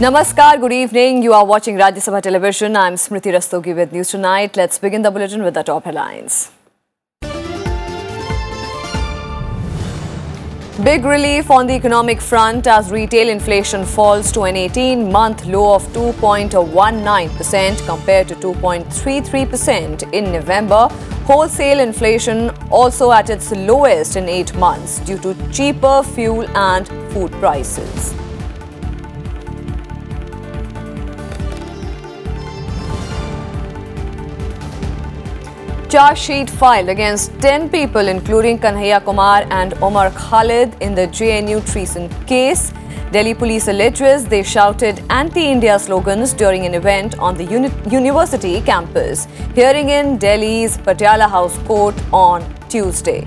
Namaskar, good evening. You are watching Rajya Sabha television. I'm Smriti Rastogi with News Tonight. Let's begin the bulletin with the top headlines. Big relief on the economic front as retail inflation falls to an 18-month low of 2.19% compared to 2.33% in November. Wholesale inflation also at its lowest in 8 months due to cheaper fuel and food prices. Charge sheet filed against 10 people including KUMAR and Omar Khalid in the JNU treason case. Delhi police alleges they shouted anti-India slogans during an event on the university campus. Hearing in Delhi's Patiala House Court on Tuesday.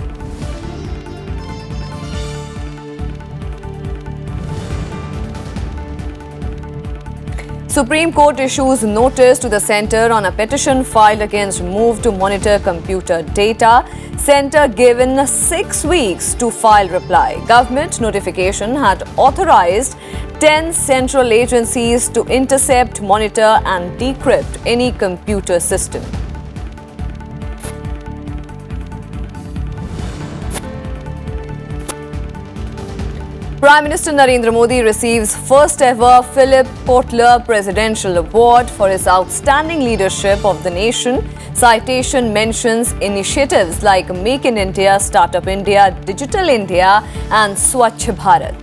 Supreme Court issues notice to the centre on a petition filed against move to monitor computer data. Centre given 6 weeks to file reply. Government notification had authorised 10 central agencies to intercept, monitor and decrypt any computer system. Prime Minister Narendra Modi receives first ever Philip KOTLER Presidential Award for his outstanding leadership of the nation. Citation mentions initiatives like Make in India, Startup India, Digital India and Swachh Bharat.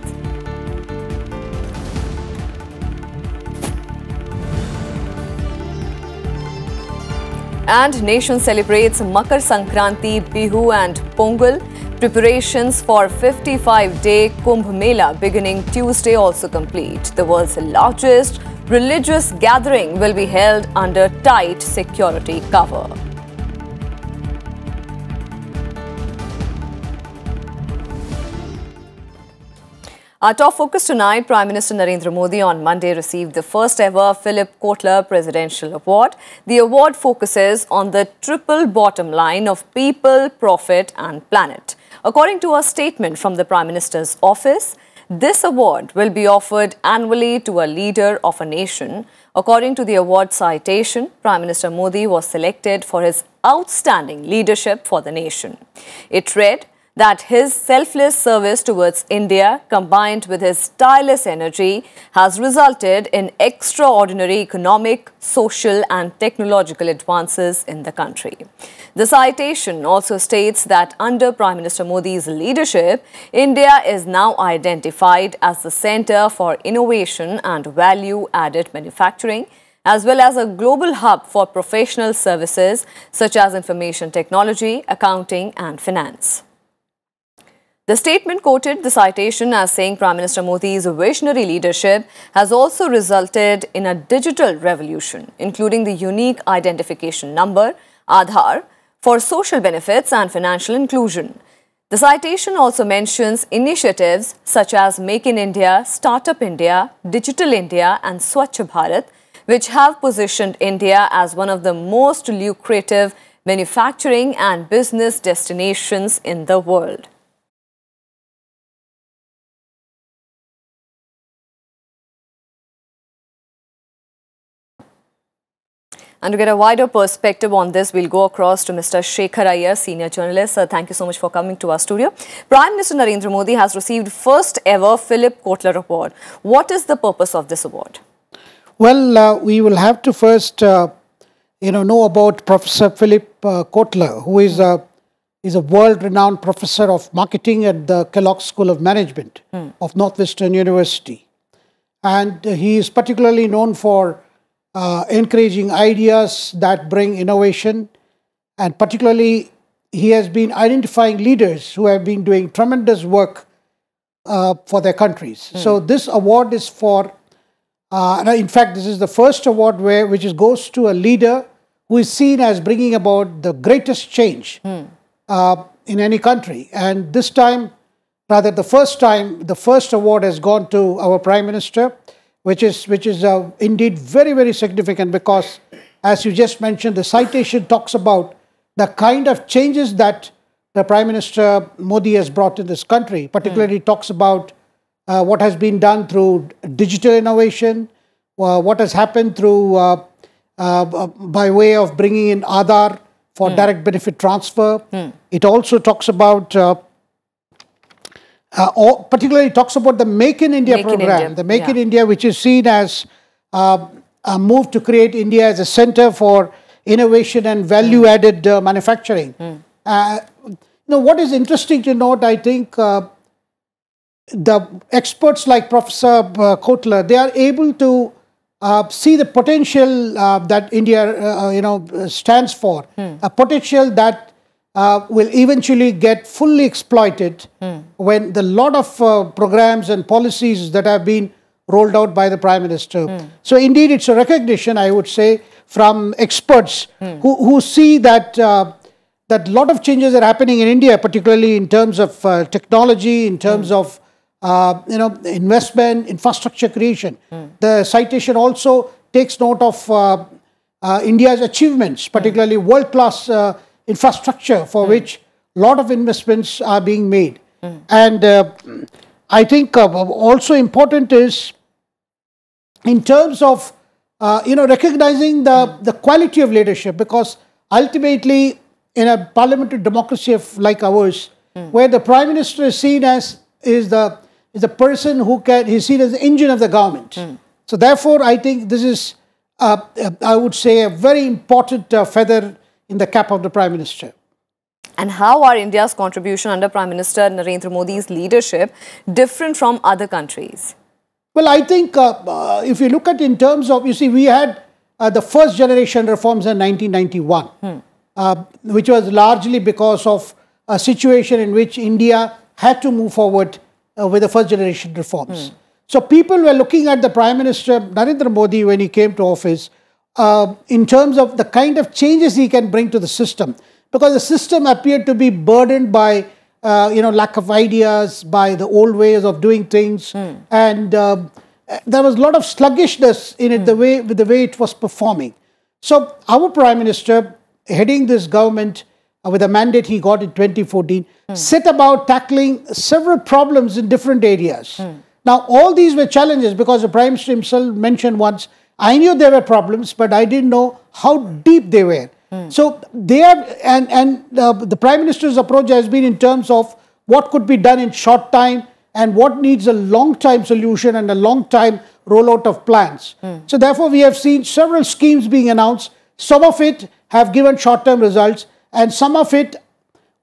And nation celebrates Makar Sankranti, Bihu and Pongal. Preparations for 55-day Kumbh Mela beginning Tuesday also complete. The world's largest religious gathering will be held under tight security cover. Our top focus tonight, Prime Minister Narendra Modi on Monday received the first ever Philip KOTLER Presidential Award. The award focuses on the triple bottom line of people, profit and planet. According to a statement from the Prime Minister's office, this award will be offered annually to a leader of a nation. According to the award citation, Prime Minister Modi was selected for his outstanding leadership for the nation. It read that his selfless service towards India combined with his tireless energy has resulted in extraordinary economic, social and technological advances in the country. The citation also states that under Prime Minister Modi's leadership, India is now identified as the centre for innovation and value-added manufacturing, as well as a global hub for professional services such as information technology, accounting and finance. The statement quoted the citation as saying Prime Minister Modi's visionary leadership has also resulted in a digital revolution, including the unique identification number, Aadhaar, for social benefits and financial inclusion. The citation also mentions initiatives such as Make in India, Startup India, Digital India and Swachh Bharat, which have positioned India as one of the most lucrative manufacturing and business destinations in the world. And to get a wider perspective on this, we'll go across to Mr. Shekhar Iyer, senior journalist. Thank you so much for coming to our studio. Prime Minister Narendra Modi has received first ever Philip KOTLER Award. What is the purpose of this award? Well, we will have to first, know about Professor Philip KOTLER, who is a world-renowned professor of marketing at the Kellogg School of Management of Northwestern University. And he is particularly known for encouraging ideas that bring innovation, and particularly he has been identifying leaders who have been doing tremendous work for their countries. So this award is for, in fact this is the first award which goes to a leader who is seen as bringing about the greatest change in any country. And this time, rather the first award has gone to our Prime Minister, which is indeed very, very significant because, as you just mentioned, the citation talks about the kind of changes that the Prime Minister Modi has brought in this country, particularly talks about what has been done through digital innovation, what has happened through by way of bringing in Aadhaar for direct benefit transfer. It also talks about, particularly talks about the Make in India program, the Make in India, which is seen as a move to create India as a center for innovation and value-added manufacturing. What is interesting to note, I think, the experts like Professor KOTLER, they are able to see the potential that India, stands for, a potential that will eventually get fully exploited when the lot of programs and policies that have been rolled out by the Prime Minister. So indeed, it's a recognition, I would say, from experts who see that that lot of changes are happening in India, particularly in terms of technology, in terms of investment, infrastructure creation. The citation also takes note of India's achievements, particularly world-class infrastructure for which a lot of investments are being made. And I think also important is in terms of recognizing the quality of leadership, because ultimately in a parliamentary democracy like ours, where the Prime Minister is seen as is the person who he's seen as the engine of the government. So therefore, I think this is I would say a very important feather in the cap of the Prime Minister. And how are India's contribution under Prime Minister Narendra Modi's leadership different from other countries? Well, I think if you look at in terms of, you see, we had the first generation reforms in 1991, which was largely because of a situation in which India had to move forward with the first generation reforms. So people were looking at the Prime Minister Narendra Modi when he came to office in terms of the kind of changes he can bring to the system, because the system appeared to be burdened by lack of ideas, by the old ways of doing things, and there was a lot of sluggishness in it, the way it was performing. So our Prime Minister, heading this government with a mandate he got in 2014, set about tackling several problems in different areas. Now, all these were challenges because the Prime Minister himself mentioned once, I knew there were problems, but I didn't know how deep they were. So they have, and the Prime Minister's approach has been in terms of what could be done in short time and what needs a long-time solution and a long-time rollout of plans. So therefore, we have seen several schemes being announced. Some of it have given short-term results, and some of it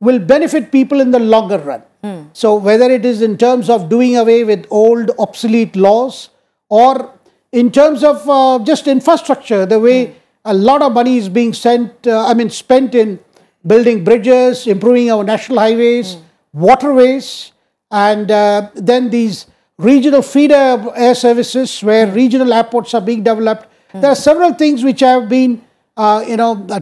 will benefit people in the longer run. So whether it is in terms of doing away with old obsolete laws, or in terms of just infrastructure, the way a lot of money is being spent in building bridges, improving our national highways, waterways, and then these regional feeder air services where regional airports are being developed. There are several things which have been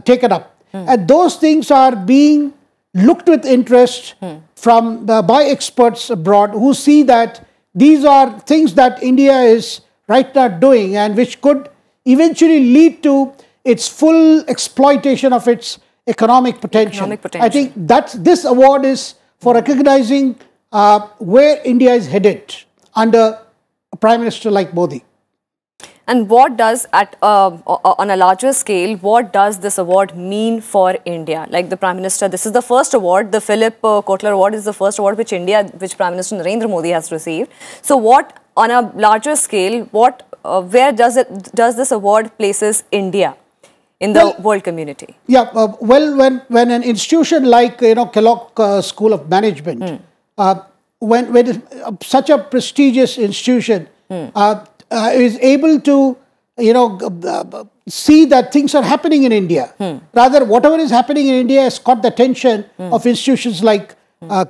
taken up. And those things are being looked with interest from by experts abroad who see that these are things that India is right now doing and which could eventually lead to its full exploitation of its economic potential. I think that this award is for recognizing where India is headed under a Prime Minister like Modi. And what does, on a larger scale, what does this award mean for India? Like the Prime Minister, this is the first award, the Philip KOTLER Award is the first award which Prime Minister Narendra Modi has received. So what, on a larger scale, where does this award places India in the world community? Yeah, when an institution like Kellogg School of Management, when such a prestigious institution is able to see that things are happening in India, rather whatever is happening in India has caught the attention of institutions like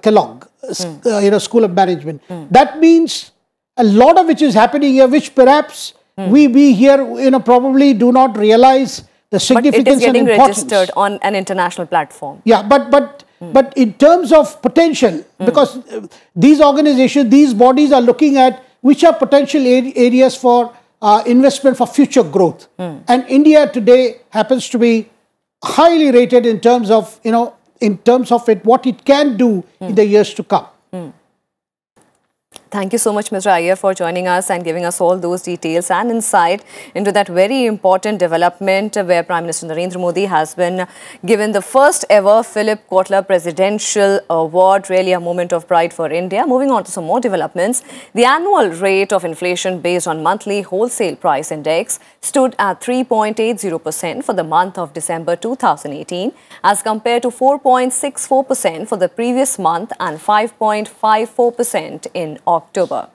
Kellogg School of Management. That means a lot of which is happening here, which perhaps we here probably do not realize the significance and importance. But it is getting registered on an international platform. Yeah, but in terms of potential, because these organizations, these bodies are looking at which are potential areas for investment for future growth. And India today happens to be highly rated in terms of, what it can do in the years to come. Thank you so much, Mr. Iyer, for joining us and giving us all those details and insight into that very important development where Prime Minister Narendra Modi has been given the first ever Philip KOTLER Presidential Award. Really a moment of pride for India. Moving on to some more developments. The annual rate of inflation based on monthly wholesale price index stood at 3.80% for the month of December 2018 as compared to 4.64% for the previous month and 5.54% in October.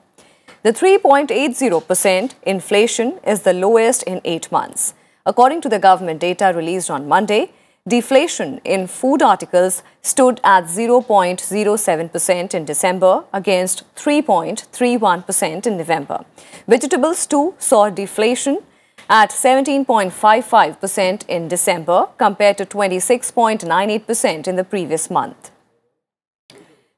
The 3.80% inflation is the lowest in 8 months. According to the government data released on Monday, deflation in food articles stood at 0.07% in December against 3.31% in November. Vegetables too saw deflation at 17.55% in December compared to 26.98% in the previous month.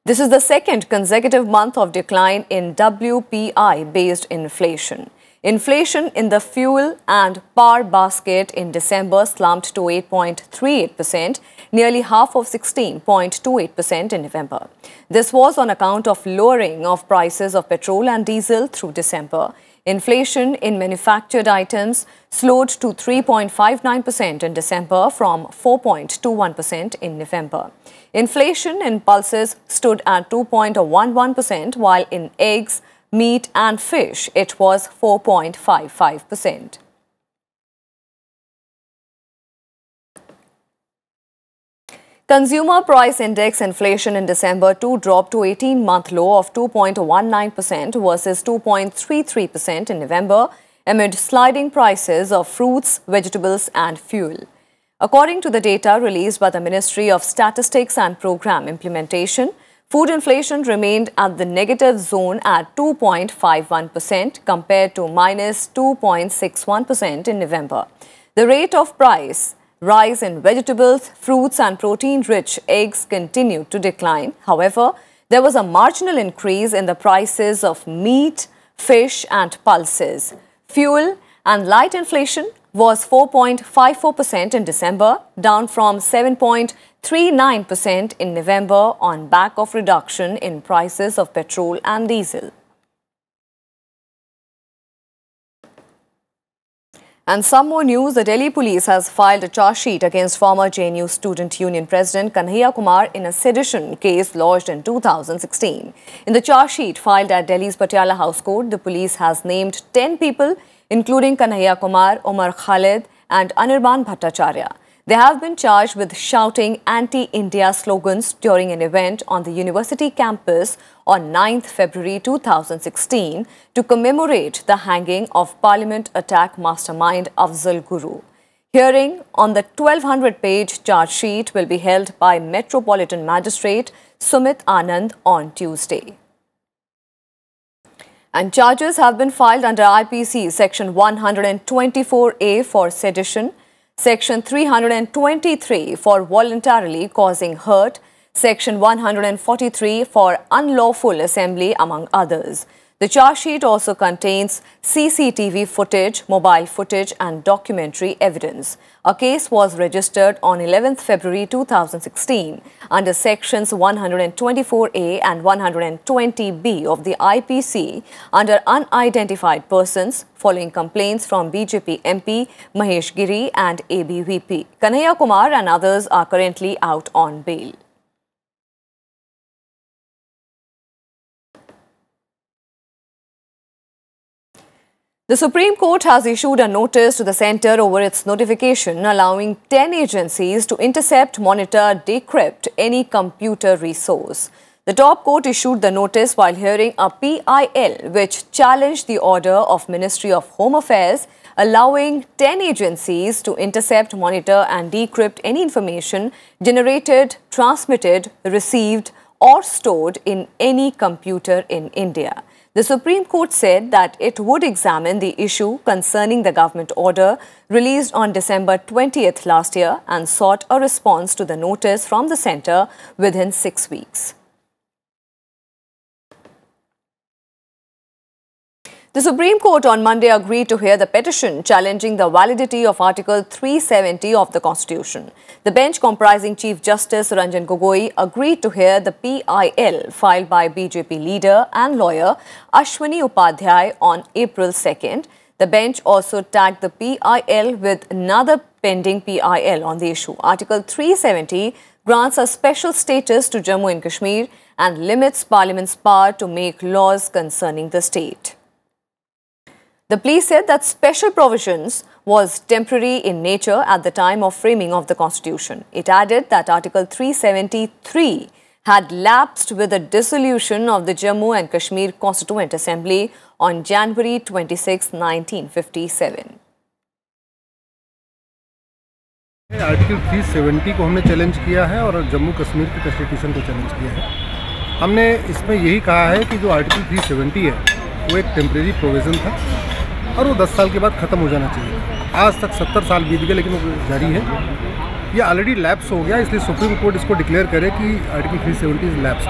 This is the second consecutive month of decline in WPI-based inflation. Inflation in the fuel and power basket in December slumped to 8.38%, nearly half of 16.28% in November. This was on account of lowering of prices of petrol and diesel through December. Inflation in manufactured items slowed to 3.59% in December from 4.21% in November. Inflation in pulses stood at 2.11%, while in eggs, meat and fish it was 4.55%. Consumer Price Index inflation in December too dropped to 18-month low of 2.19% versus 2.33% in November amid sliding prices of fruits, vegetables and fuel. According to the data released by the Ministry of Statistics and Program Implementation, food inflation remained at the negative zone at 2.51% compared to minus 2.61% in November. The rate of price rise in vegetables, fruits and protein-rich eggs continued to decline. However, there was a marginal increase in the prices of meat, fish and pulses. Fuel and light inflation was 4.54% in December, down from 7.39% in November on back of reduction in prices of petrol and diesel. And some more news, the Delhi police has filed a charge sheet against former JNU Student Union President Kumar in a sedition case lodged in 2016. In the charge sheet filed at Delhi's Patiala House Court, the police has named 10 people, including Kumar, Omar Khalid and Anirban Bhattacharya. They have been charged with shouting anti-India slogans during an event on the university campus on 9th February 2016 to commemorate the hanging of Parliament attack mastermind Afzal Guru. Hearing on the 1200-page charge sheet will be held by Metropolitan Magistrate Sumit Anand on Tuesday. And charges have been filed under IPC Section 124A for sedition, Section 323 for voluntarily causing hurt, Section 143 for unlawful assembly, among others. The charge sheet also contains CCTV footage, mobile footage and documentary evidence. A case was registered on 11th February 2016 under Sections 124A and 120B of the IPC under unidentified persons following complaints from BJP MP Mahesh Giri and ABVP. Kumar and others are currently out on bail. The Supreme Court has issued a notice to the centre over its notification allowing 10 agencies to intercept, monitor, decrypt any computer resource. The top court issued the notice while hearing a PIL which challenged the order of Ministry of Home Affairs allowing 10 agencies to intercept, monitor and decrypt any information generated, transmitted, received or stored in any computer in India. The Supreme Court said that it would examine the issue concerning the government order released on December 20th last year and sought a response to the notice from the centre within 6 weeks. The Supreme Court on Monday agreed to hear the petition challenging the validity of Article 370 of the Constitution. The bench, comprising Chief Justice Ranjan Gogoi, agreed to hear the PIL filed by BJP leader and lawyer ASHWINI Upadhyay on April 2nd. The bench also tagged the PIL with another pending PIL on the issue. Article 370 grants a special status to Jammu and Kashmir and limits Parliament's power to make laws concerning the state. The plea said that special provisions was temporary in nature at the time of framing of the Constitution. It added that Article 373 had lapsed with the dissolution of the Jammu and Kashmir Constituent Assembly on January 26, 1957. Article 370 को हमने challenge किया है और जम्मू कश्मीर की constitution को challenge किया है। हमने इसमें यही कहा है कि जो आर्टिकल 370 है वो एक टेम्परेरी प्रोविज़न था और वो 10 साल के बाद ख़त्म हो जाना चाहिए। आज तक 70 साल बीत गए लेकिन वो जारी है। ये ऑलरेडी लैप्स हो गया, इसलिए सुप्रीम कोर्ट इसको डिक्लेयर करे कि article 370 is lapsed.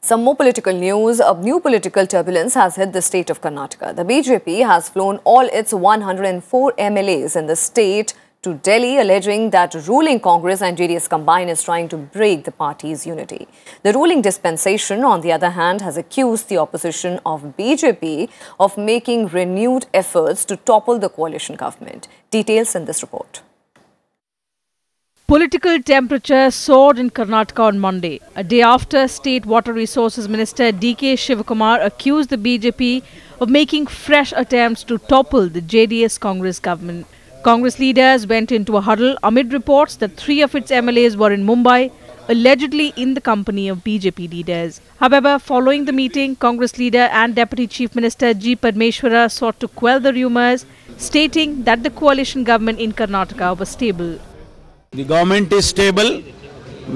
Some more political news. A new political turbulence has hit the state of Karnataka. The BJP has flown all its 104 MLAs in the state to Delhi, alleging that ruling Congress and JDS combined is trying to break the party's unity. The ruling dispensation, on the other hand, has accused the opposition of BJP of making renewed efforts to topple the coalition government. Details in this report. Political temperature soared in Karnataka on Monday, a day after State Water Resources Minister DK Shivakumar accused the BJP of making fresh attempts to topple the JDS-Congress government. Congress leaders went into a huddle amid reports that 3 of its MLAs were in Mumbai, allegedly in the company of BJP leaders. However, following the meeting, Congress leader and Deputy Chief Minister G. Padmeshwara sought to quell the rumours, stating that the coalition government in Karnataka was stable. The government is stable.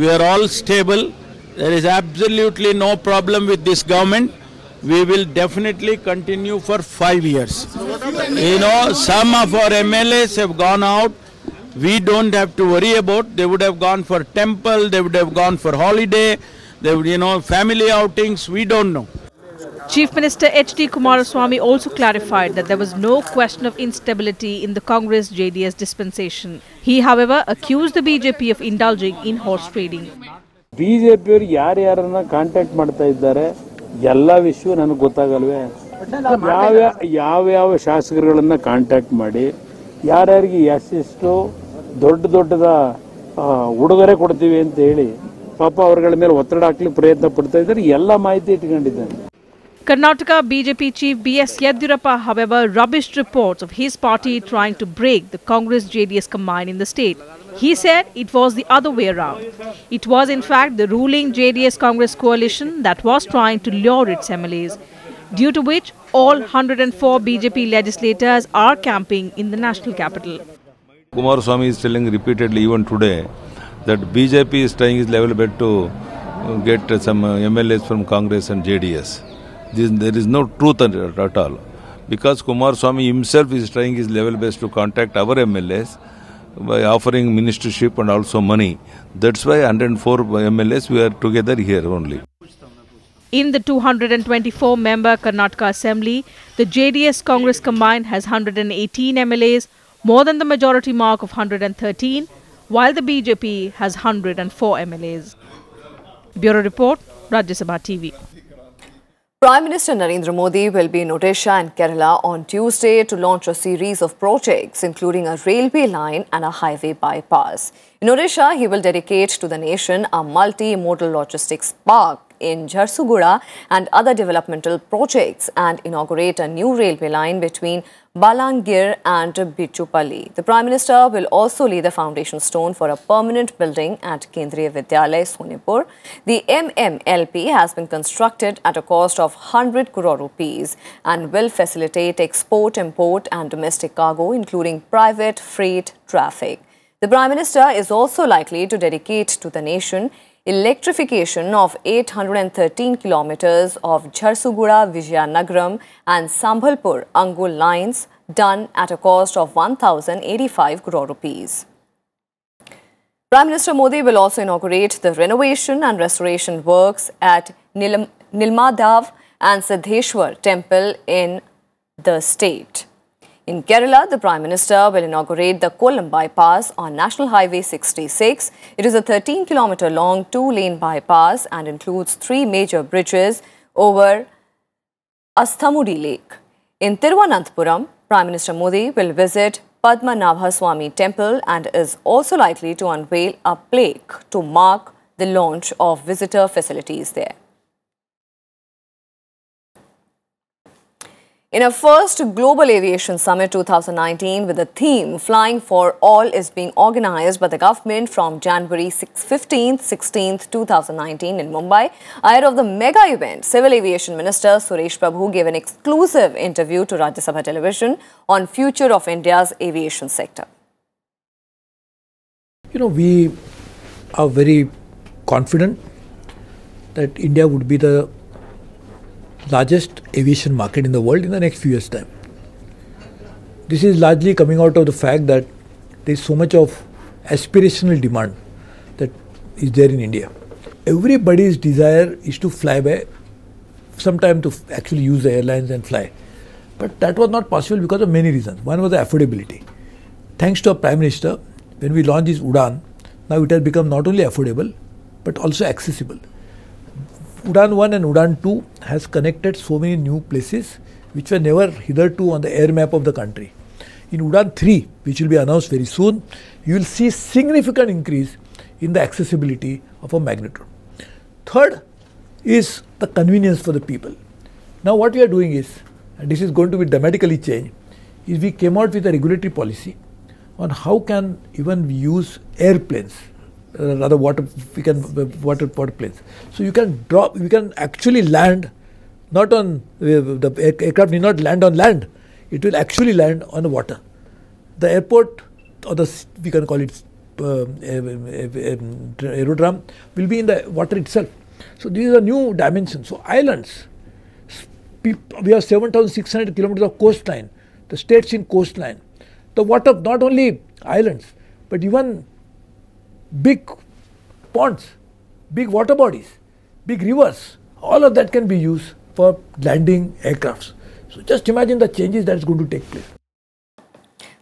We are all stable. There is absolutely no problem with this government. We will definitely continue for 5 years. You know, some of our MLAs have gone out. We don't have to worry about. They would have gone for temple, they would have gone for holiday, they would, family outings. We don't know. Chief Minister H.D. Kumaraswamy also clarified that there was no question of instability in the Congress-JDS dispensation. He, however, accused the BJP of indulging in horse trading. BJP ಯಾರ್ಯಾರನ್ನ contact ಮಾಡ್ತಾ ಇದ್ದಾರೆ ಎಲ್ಲ ವಿಷಯ ನನಗೆ ಗೊತ್ತಾಗಲ್ವೇ ಯಾವ ಶಾಸಕರುಗಳನ್ನ contact ಮಾಡಿ ಯಾರ್ಯಾರಿಗೆ ಎಷ್ಟು ದೊಡ್ಡದ ಉಡುಗೊರೆ ಕೊಡ್ತೀವಿ ಅಂತ ಹೇಳಿ ಪಾಪ ಅವರುಗಳ ಮೇಲೆ ಒತ್ತಡ ಹಾಕಲಿ ಪ್ರಯತ್ನ ಪಡ್ತಾ ಇದ್ದಾರೆ ಎಲ್ಲ ಮಾಹಿತಿ ಇಟ್ಕೊಂಡಿದ್ದಾರೆ. Karnataka BJP chief B.S. Yediyurappa, however, rubbished reports of his party trying to break the Congress-JDS combine in the state. He said it was the other way around. It was in fact the ruling JDS-Congress coalition that was trying to lure its MLAs, due to which all 104 BJP legislators are camping in the national capital. Kumaraswamy is telling repeatedly even today that BJP is trying his level best to get some MLAs from Congress and JDS. There is no truth at all, because Kumaraswamy himself is trying his level best to contact our MLAs by offering ministership and also money. That's why 104 MLAs we are together here only. In the 224-member Karnataka Assembly, the JDS-Congress combined has 118 MLAs, more than the majority mark of 113, while the BJP has 104 MLAs. Bureau Report, Rajya Sabha TV. Prime Minister Narendra Modi will be in Odisha and Kerala on Tuesday to launch a series of projects, including a railway line and a highway bypass. In Odisha, he will dedicate to the nation a multi-modal logistics park in Jharsuguda and other developmental projects and inaugurate a new railway line between Balangir and Bichupalli. The Prime Minister will also lay the foundation stone for a permanent building at Kendriya Vidyalaya, Sonipur. The MMLP has been constructed at a cost of 100 crore rupees and will facilitate export, import and domestic cargo, including private freight traffic. The Prime Minister is also likely to dedicate to the nation electrification of 813 kilometers of Jharsuguda-Vizianagaram and Sambhalpur-Angul lines, done at a cost of 1,085 crore rupees. Prime Minister Modi will also inaugurate the renovation and restoration works at Nilmadhav and Siddheshwar temple in the state. In Kerala, the Prime Minister will inaugurate the Kollam bypass on National Highway 66. It is a 13-kilometre long 2-lane bypass and includes 3 major bridges over Asthamudi Lake. In Thiruvananthapuram, Prime Minister Modi will visit Padmanabhaswamy temple and is also likely to unveil a plaque to mark the launch of visitor facilities there. In a first Global Aviation Summit 2019 with the theme Flying for All is being organized by the government from January 15th-16th, 2019 in Mumbai. Ahead of the mega event, Civil Aviation Minister SURESH PRABHU gave an exclusive interview to Rajya Sabha television on future of India's aviation sector. We are very confident that India would be the largest aviation market in the world in the next few years' time. This is largely coming out of the fact that there is so much of aspirational demand that is there in India. Everybody's desire is to fly by, sometime to actually use the airlines and fly. But that was not possible because of many reasons. One was the affordability. Thanks to our Prime Minister, when we launched this UDAN, now it has become not only affordable but also accessible. UDAN 1 and UDAN 2 has connected so many new places which were never hitherto on the air map of the country. In UDAN 3, which will be announced very soon, you will see significant increase in the accessibility of a magnitude. Third is the convenience for the people. Now what we are doing is, and this is going to be dramatically changed, is we came out with a regulatory policy on how can even we use airplanes, rather water planes. So you can actually land not on, the aircraft need not land on land, it will actually land on the water. The airport, or we can call it aerodrome, will be in the water itself. So these are new dimensions. So islands, we have 7,600 kilometers of coastline, the states in coastline. The water, not only islands, but even big ponds, big water bodies, big rivers, all of that can be used for landing aircrafts. So just imagine the changes that is going to take place.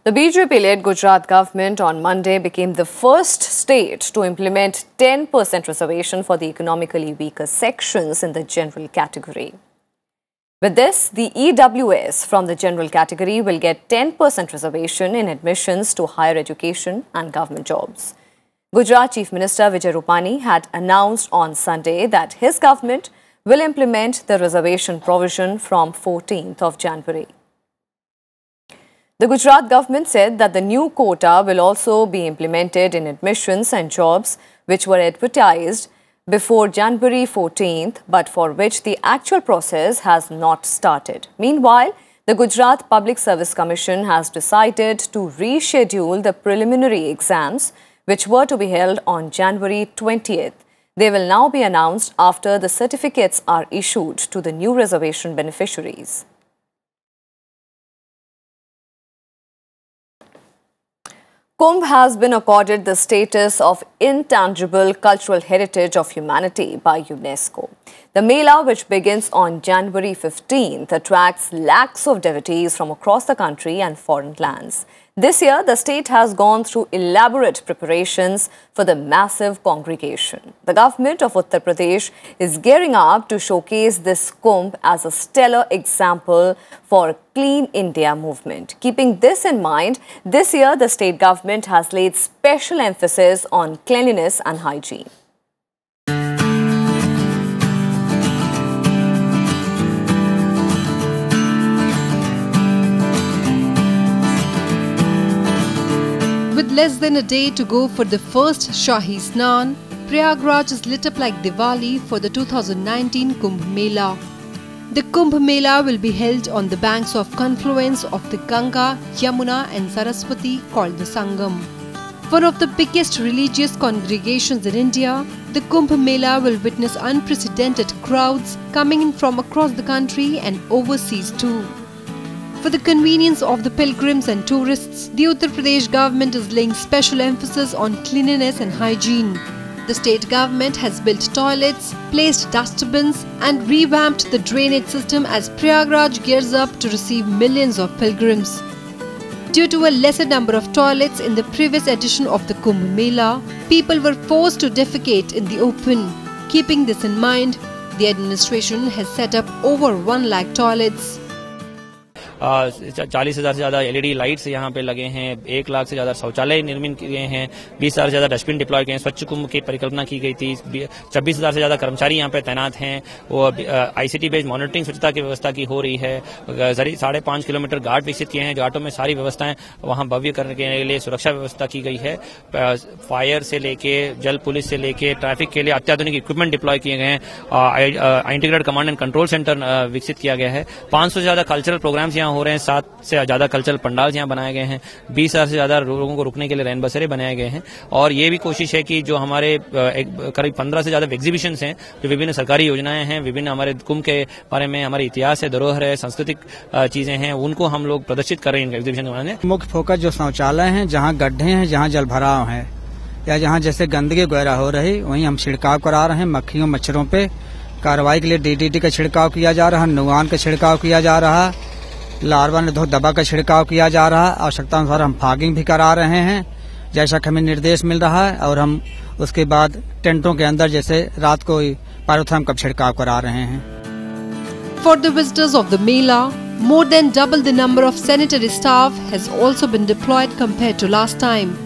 The BJP-led Gujarat government on Monday became the first state to implement 10% reservation for the economically weaker sections in the general category. With this, the EWS from the general category will get 10% reservation in admissions to higher education and government jobs. Gujarat Chief Minister Vijay Rupani had announced on Sunday that his government will implement the reservation provision from 14th of January. The Gujarat government said that the new quota will also be implemented in admissions and jobs which were advertised before January 14th, but for which the actual process has not started. Meanwhile, the Gujarat Public Service Commission has decided to reschedule the preliminary exams which were to be held on January 20th. They will now be announced after the certificates are issued to the new reservation beneficiaries. KUMBH has been accorded the status of Intangible Cultural Heritage of Humanity by UNESCO. The Mela, which begins on January 15th, attracts lakhs of devotees from across the country and foreign lands. This year, the state has gone through elaborate preparations for the massive congregation. The government of Uttar Pradesh is gearing up to showcase this KUMBH as a stellar example for Clean India movement. Keeping this in mind, this year the state government has laid special emphasis on cleanliness and hygiene. With less than a day to go for the first Shahi Snan, Prayagraj is lit up like Diwali for the 2019 Kumbh Mela. The Kumbh Mela will be held on the banks of confluence of the Ganga, Yamuna and Saraswati called the Sangam. One of the biggest religious congregations in India, the Kumbh Mela will witness unprecedented crowds coming in from across the country and overseas too. For the convenience of the pilgrims and tourists, the Uttar Pradesh government is laying special emphasis on cleanliness and hygiene. The state government has built toilets, placed dustbins and revamped the drainage system as Prayagraj gears up to receive millions of pilgrims. Due to a lesser number of toilets in the previous edition of the Kumbh Mela, people were forced to defecate in the open. Keeping this in mind, the administration has set up over 1 lakh toilets. 40,000 से ज़्यादा LED lights यहाँ पे लगे हैं, 1 लाख से ज़्यादा शौचालय निर्मित किए हैं, 20,000 से ज़्यादा डस्टबिन डिप्लॉय किए हैं, स्वच्छ कुंभ की परिकल्पना की गई थी, 26,000 से ज़्यादा कर्मचारी यहाँ पे तैनात हैं, वो ICT बेस्ड मॉनिटरिंग स्वच्छता की व्यवस्था की हो रही है, 5.5 किलोमीटर घाट विकसित किए हैं, घाटों में सारी व्यवस्थाएं वहाँ भव्य करने के लिए सुरक्षा व्यवस्था की गई है, फायर से लेके जल पुलिस से लेके ट्रैफिक के लिए अत्याधुनिक इक्विपमेंट डिप्लॉय किए गए हैं, integrated command and control centre विकसित किया गया है, 500 से ज़्यादा कल्चरल प्रोग्राम्स हो रहे हैं, 7 से ज्यादा कल्चरल पंडाल यहाँ बनाए गए हैं, 20,000 से ज्यादा लोगों को रुकने के लिए रैन बसेरे बनाए गए हैं और ये भी कोशिश है कि जो हमारे करीब 15 से ज्यादा एग्जीबिशंस हैं, जो विभिन्न सरकारी योजनाएं हैं, विभिन्न हमारे कुंभ के बारे में हमारे इतिहास है, धरोहर है, सांस्कृतिक चीजें हैं, उनको हम लोग प्रदर्शित कर रहे हैं एग्जीबिशन के बनाने। मुख्य फोकस जो शौचालय हैं, जहाँ गड्ढे हैं, जहाँ जल भराव है या जहाँ जैसे गंदगी वगैरह हो रही, वहीं हम छिड़काव करा रहे हैं। मक्खियों मच्छरों पे कार्रवाई के लिए DDT का छिड़काव किया जा रहा है, नुआन का छिड़काव किया जा रहा है, लार्वा निरोधक दवा का छिड़काव किया जा रहा है। आवश्यकता अनुसार हम फॉगिंग भी करा रहे हैं, जैसा कि हमें निर्देश मिल रहा है, और हम उसके बाद टेंटों के अंदर जैसे रात को पायरोथर्म का छिड़काव करा रहे हैं। For the visitors of the Mela, more than double the number of sanitary staff has also been deployed compared to last time.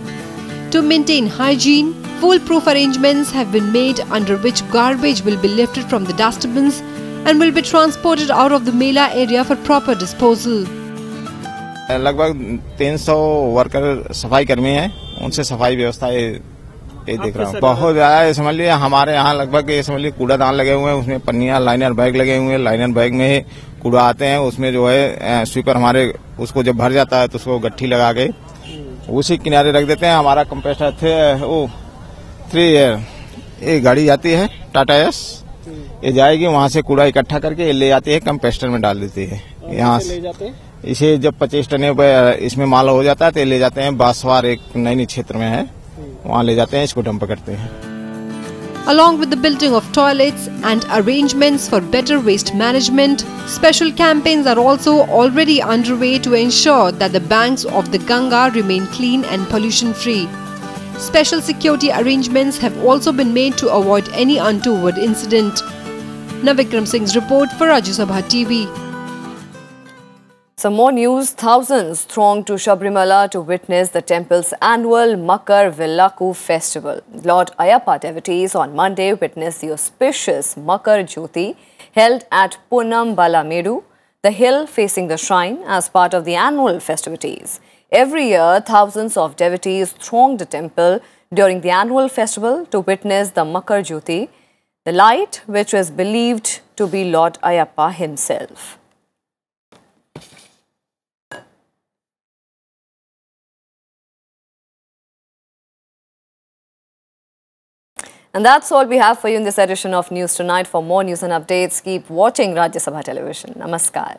To maintain hygiene, foolproof arrangements have been made under which garbage will be lifted from the dustbins and will be transported out of the Mela area for proper disposal. लगभग 300 worker सफाई कर्मी हैं, उनसे सफाई व्यवस्था ये देख रहा हूँ। बहुत ज्यादा समझ लीजिए, हमारे यहाँ लगभग ये समझ लीजिए कूड़ादान लगे हुए हैं, उसमें पन्नियां लाइनर बैग लगे हुए हैं, लाइनर बैग में कूड़ा आते हैं, उसमें जो है स्वीपर हमारे उसको जब भर जाता है तो उसको गट्ठी लगा के उसी किनारे रख देते हैं। हमारा कंप्रेसर थे वो 3 ये गाड़ी जाती है टाटा एस, ये जाएगी वहाँ से कूड़ा इकट्ठा करके ले जाती है, कंप्रेसर में डाल देती है। यहाँ से इसे जब 25 टन इसमें माल हो जाता है तो ले जाते हैं बांसवार, एक नई क्षेत्र में है, वहाँ ले जाते हैं, इसको डंप करते हैं। Along with the building of toilets and arrangements for better waste management, special campaigns are also already underway to ensure that the banks of the Ganga remain clean and pollution-free. Special security arrangements have also been made to avoid any untoward incident. Navikram Singh's report for Rajya Sabha TV. Some more news. Thousands thronged to Sabrimala to witness the temple's annual Makar Vilakku festival. Lord Ayyappa devotees on Monday witnessed the auspicious Makar Jyoti held at Punam Balamedu, the hill facing the shrine, as part of the annual festivities. Every year, thousands of devotees thronged the temple during the annual festival to witness the Makar Jyoti, the light which was believed to be Lord Ayyappa himself. And that's all we have for you in this edition of News Tonight. For more news and updates, keep watching Rajya Sabha Television. Namaskar.